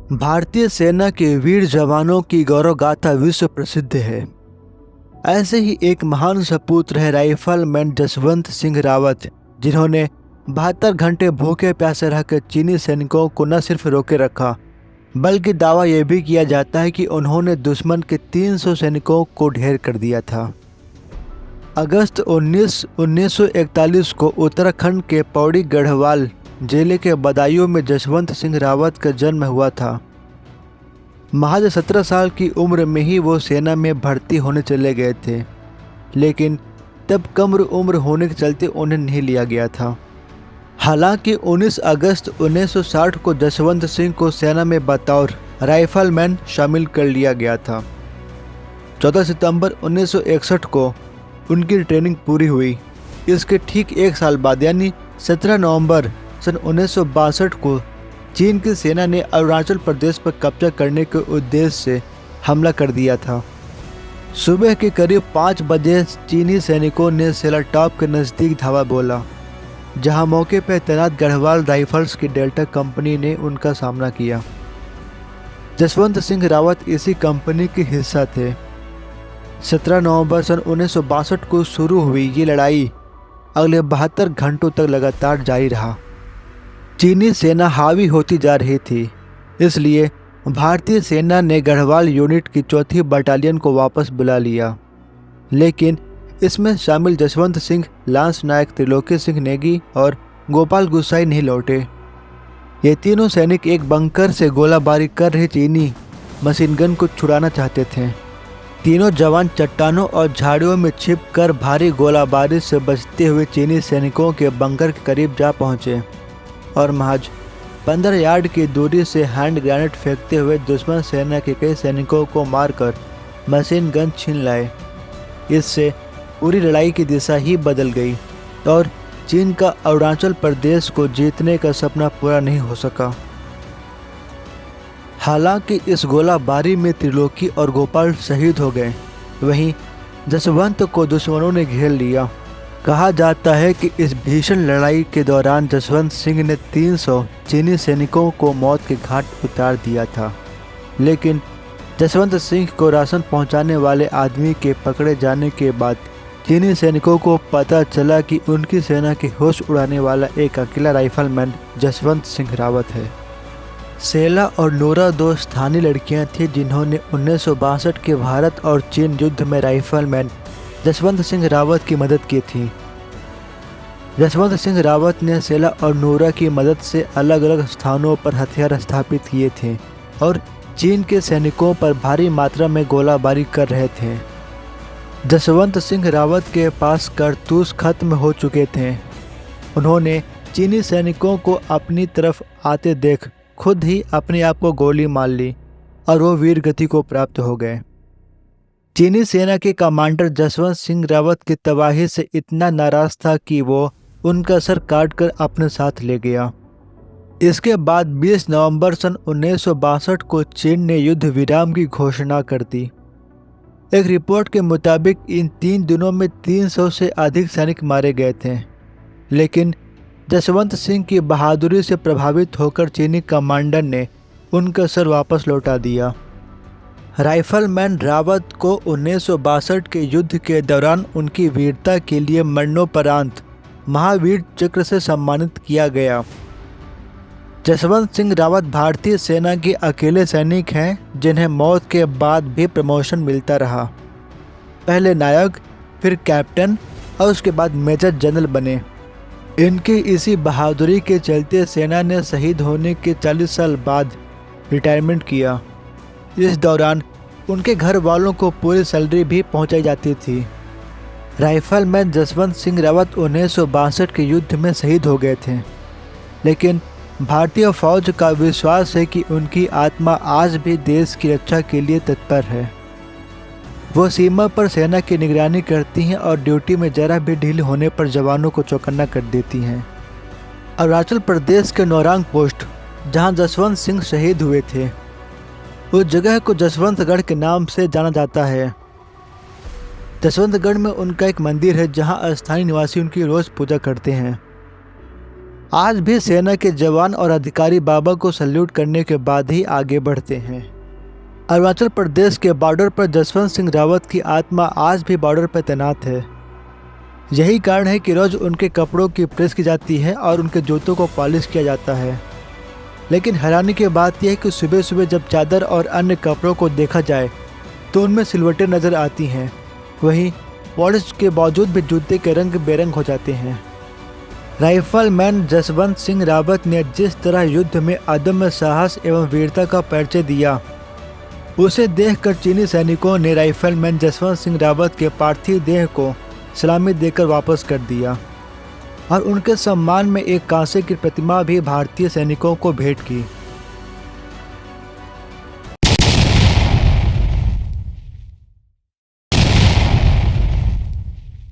भारतीय सेना के वीर जवानों की गौरव गाथा विश्व प्रसिद्ध है। ऐसे ही एक महान सपूत है राइफलमैन जसवंत सिंह रावत, जिन्होंने 72 घंटे भूखे प्यासे रहकर चीनी सैनिकों को न सिर्फ रोके रखा, बल्कि दावा यह भी किया जाता है कि उन्होंने दुश्मन के 300 सैनिकों को ढेर कर दिया था। अगस्त 1941 को उत्तराखंड के पौड़ी गढ़वाल जिले के बदायूं में जसवंत सिंह रावत का जन्म हुआ था। महज 17 साल की उम्र में ही वो सेना में भर्ती होने चले गए थे, लेकिन तब कम उम्र होने के चलते उन्हें नहीं लिया गया था। हालांकि 19 अगस्त 1960 को जसवंत सिंह को सेना में बतौर राइफलमैन शामिल कर लिया गया था। 14 सितंबर 1961 को उनकी ट्रेनिंग पूरी हुई। इसके ठीक एक साल बाद यानी 17 नवंबर सन 1962 को चीन की सेना ने अरुणाचल प्रदेश पर कब्जा करने के उद्देश्य से हमला कर दिया था। सुबह के करीब 5 बजे चीनी सैनिकों ने सेलाटॉप के नज़दीक धावा बोला, जहां मौके पर तैनात गढ़वाल राइफल्स की डेल्टा कंपनी ने उनका सामना किया। जसवंत सिंह रावत इसी कंपनी के हिस्सा थे। 17 नवंबर सन 1962 को शुरू हुई ये लड़ाई अगले 72 घंटों तक लगातार जारी रहा। चीनी सेना हावी होती जा रही थी, इसलिए भारतीय सेना ने गढ़वाल यूनिट की 4थी बटालियन को वापस बुला लिया, लेकिन इसमें शामिल जसवंत सिंह, लांस नायक त्रिलोकी सिंह नेगी और गोपाल गुसाई नहीं लौटे। ये तीनों सैनिक एक बंकर से गोलाबारी कर रहे चीनी मशीन गन को छुड़ाना चाहते थे। तीनों जवान चट्टानों और झाड़ियों में छिपकर भारी गोलाबारी से बचते हुए चीनी सैनिकों के बंकर के करीब जा पहुंचे और महज 15 यार्ड की दूरी से हैंड ग्रेनेड फेंकते हुए दुश्मन सेना के कई सैनिकों को मारकर मशीन गन छीन लाए। इससे पूरी लड़ाई की दिशा ही बदल गई और चीन का अरुणाचल प्रदेश को जीतने का सपना पूरा नहीं हो सका। हालांकि इस गोलाबारी में त्रिलोकी और गोपाल शहीद हो गए, वहीं जसवंत को दुश्मनों ने घेर लिया। कहा जाता है कि इस भीषण लड़ाई के दौरान जसवंत सिंह ने 300 चीनी सैनिकों को मौत के घाट उतार दिया था, लेकिन जसवंत सिंह को राशन पहुंचाने वाले आदमी के पकड़े जाने के बाद चीनी सैनिकों को पता चला कि उनकी सेना के होश उड़ाने वाला एक अकेला राइफलमैन जसवंत सिंह रावत है। सेला और नोरा 2 स्थानीय लड़कियां थीं जिन्होंने 1962 के भारत और चीन युद्ध में राइफलमैन जसवंत सिंह रावत की मदद की थी। जसवंत सिंह रावत ने सेला और नोरा की मदद से अलग अलग स्थानों पर हथियार स्थापित किए थे और चीन के सैनिकों पर भारी मात्रा में गोलाबारी कर रहे थे। जसवंत सिंह रावत के पास कारतूस खत्म हो चुके थे। उन्होंने चीनी सैनिकों को अपनी तरफ आते देख खुद ही अपने आप को गोली मार ली और वो वीर गति को प्राप्त हो गए। चीनी सेना के कमांडर जसवंत सिंह रावत की तबाही से इतना नाराज था कि वो उनका सर काटकर अपने साथ ले गया। इसके बाद 20 नवंबर सन 1962 को चीन ने युद्ध विराम की घोषणा कर दी। एक रिपोर्ट के मुताबिक इन 3 दिनों में 300 से अधिक सैनिक मारे गए थे, लेकिन जसवंत सिंह की बहादुरी से प्रभावित होकर चीनी कमांडर ने उनका सर वापस लौटा दिया। राइफलमैन रावत को 1962 के युद्ध के दौरान उनकी वीरता के लिए मरणोपरांत महावीर चक्र से सम्मानित किया गया। जसवंत सिंह रावत भारतीय सेना के अकेले सैनिक हैं जिन्हें मौत के बाद भी प्रमोशन मिलता रहा। पहले नायक, फिर कैप्टन और उसके बाद मेजर जनरल बने। इनकी इसी बहादुरी के चलते सेना ने शहीद होने के 40 साल बाद रिटायरमेंट किया। इस दौरान उनके घर वालों को पूरी सैलरी भी पहुंचाई जाती थी। राइफलमैन जसवंत सिंह रावत 1962 के युद्ध में शहीद हो गए थे, लेकिन भारतीय फौज का विश्वास है कि उनकी आत्मा आज भी देश की रक्षा के लिए तत्पर है। वो सीमा पर सेना की निगरानी करती हैं और ड्यूटी में जरा भी ढील होने पर जवानों को चौकन्ना कर देती हैं। अरुणाचल प्रदेश के नौरांग पोस्ट, जहां जसवंत सिंह शहीद हुए थे, उस जगह को जसवंतगढ़ के नाम से जाना जाता है। जसवंतगढ़ में उनका एक मंदिर है जहां स्थानीय निवासी उनकी रोज पूजा करते हैं। आज भी सेना के जवान और अधिकारी बाबा को सल्यूट करने के बाद ही आगे बढ़ते हैं। अरुणाचल प्रदेश के बॉर्डर पर जसवंत सिंह रावत की आत्मा आज भी बॉर्डर पर तैनात है। यही कारण है कि रोज उनके कपड़ों की प्रेस की जाती है और उनके जूतों को पॉलिश किया जाता है। लेकिन हैरानी की बात यह है कि सुबह सुबह जब चादर और अन्य कपड़ों को देखा जाए तो उनमें सिलवटें नज़र आती हैं। वहीं पॉलिश के बावजूद भी जूते के रंग बेरंग हो जाते हैं। राइफलमैन जसवंत सिंह रावत ने जिस तरह युद्ध में अदम्य साहस एवं वीरता का परिचय दिया, उसे देखकर चीनी सैनिकों ने राइफलमैन जसवंत सिंह रावत के पार्थिव देह को सलामी देकर वापस कर दिया और उनके सम्मान में एक कांसे की प्रतिमा भी भारतीय सैनिकों को भेंट की।